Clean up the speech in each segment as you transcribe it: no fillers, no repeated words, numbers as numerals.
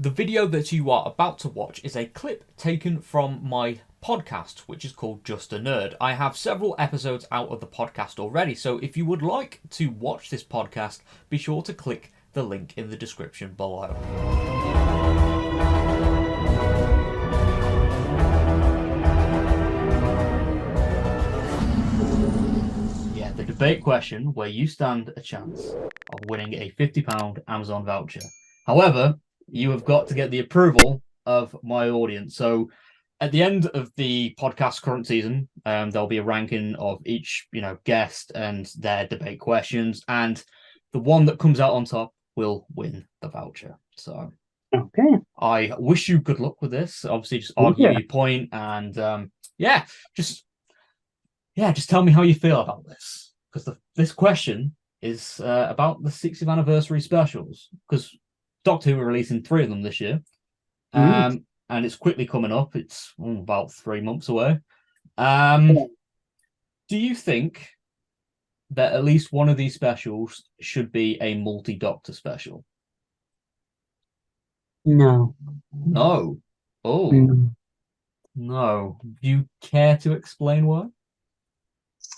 The video that you are about to watch is a clip taken from my podcast, which is called Just a Nerd. I have several episodes out of the podcast already, so if you would like to watch this podcast, be sure to click the link in the description below. Yeah, the debate question where you stand a chance of winning a £50 Amazon voucher. However, you have got to get the approval of my audience. So at the end of the podcast current season, there'll be a ranking of each, guest and their debate questions, and the one that comes out on top will win the voucher. So okay, I wish you good luck with this. Obviously, just argue your point, and just tell me how you feel about this, because this question is about the 60th anniversary specials, because Doctor Who are releasing 3 of them this year, and it's quickly coming up. It's about 3 months away. Do you think that at least one of these specials should be a multi-Doctor special? No. No. Oh, no. Do you care to explain why?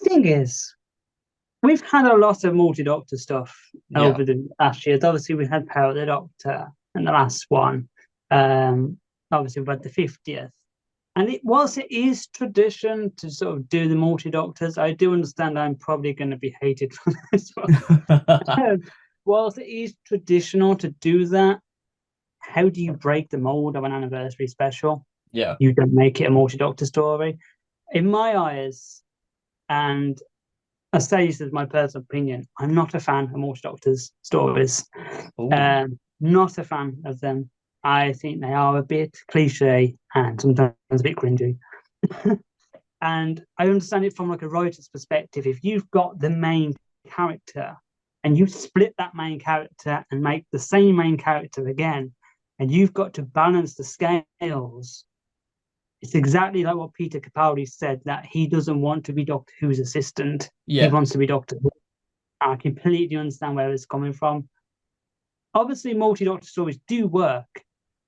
Thing is, we've had a lot of multi-Doctor stuff over the last years. Obviously, we had Power of the Doctor in the last one. Obviously, we've had the 50th. And it is tradition to sort of do the multi-Doctors. I do understand I'm probably going to be hated for this one. Whilst it is traditional to do that, how do you break the mold of an anniversary special? Yeah. You don't make it a multi-Doctor story. In my eyes, and I say this is my personal opinion, I'm not a fan of multi-Doctors stories. Not a fan of them. I think they are a bit cliche and sometimes a bit cringy. And I understand it from like a writer's perspective. If you've got the main character and you split that main character and make the same main character again, and you've got to balance the scales, it's exactly like what Peter Capaldi said, that he doesn't want to be Doctor Who's assistant. Yeah. He wants to be Doctor Who. I completely understand where it's coming from. Obviously, multi-Doctor stories do work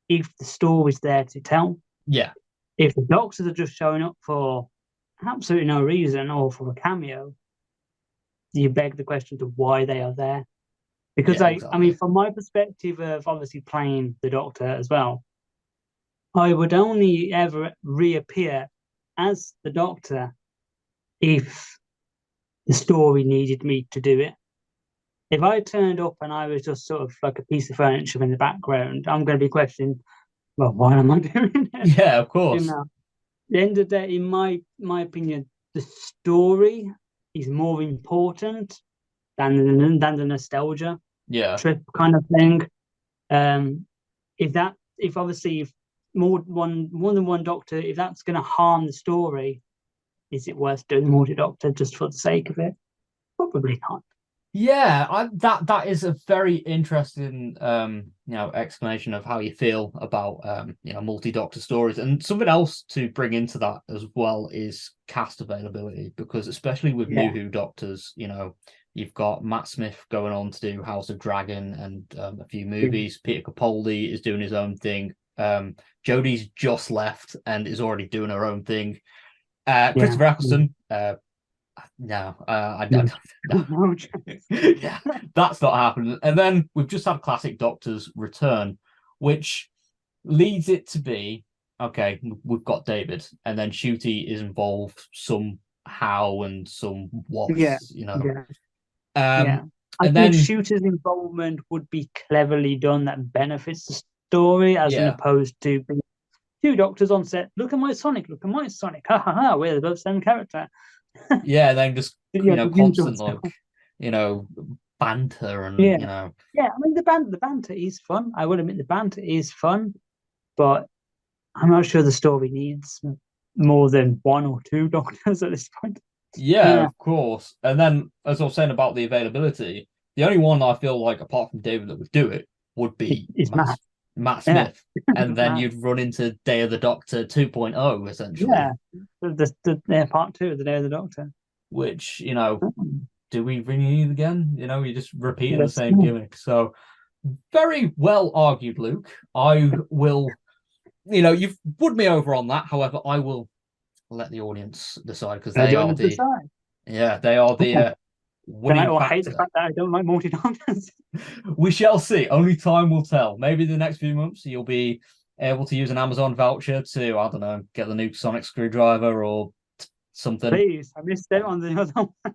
if the story's there to tell. Yeah. If the Doctors are just showing up for absolutely no reason or for a cameo, you beg the question to why they are there. Because I mean, from my perspective of obviously playing the Doctor as well, I would only ever reappear as the Doctor if the story needed me to do it. If I turned up and I was just sort of like a piece of furniture in the background, I'm going to be questioning, well, why am I doing it? Yeah, of course. At the end of the day, in my opinion, the story is more important than the nostalgia trip kind of thing. If more than one Doctor, if that's going to harm the story, is it worth doing the multi-Doctor just for the sake of it? Probably not. Yeah, that is a very interesting explanation of how you feel about multi-Doctor stories. And something else to bring into that as well is cast availability, because especially with New Who Doctors, you've got Matt Smith going on to do House of Dragon and a few movies. Peter Capaldi is doing his own thing. Jodie's just left and is already doing her own thing. Christopher Eccleston, no, I don't. No. Yeah, that's not happening. And then we've just had Classic Doctor's return, which leads it to be, okay, we've got David, and then Ncuti is involved somehow and somewhat, I think Shooter's involvement would be cleverly done that benefits the story, as opposed to being 2 Doctors on set. Look at my Sonic, ha ha ha, we're the same character. Yeah, then just constant banter and I mean the banter is fun. I will admit the banter is fun, but I'm not sure the story needs more than 1 or 2 Doctors at this point. Yeah, of course. And then, as I was saying about the availability, the only one I feel like, apart from David, that would do it would be Matt Smith. And then you'd run into Day of the Doctor 2.0, essentially. Yeah, the part 2 of the Day of the Doctor. Which, do we renew again? You're just repeating the same gimmick. So, Very well argued, Luke. I will, you've put me over on that. However, I will let the audience decide because Let the audience decide. they are the Then I winning all hate the factor. fact that I don't like multi-doctors. We shall see. Only time will tell. Maybe the next few months you'll be able to use an Amazon voucher to, I don't know, get the new sonic screwdriver or something. Please, I missed out on the other one.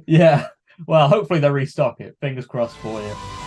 Yeah. Well, hopefully they restock it. Fingers crossed for you.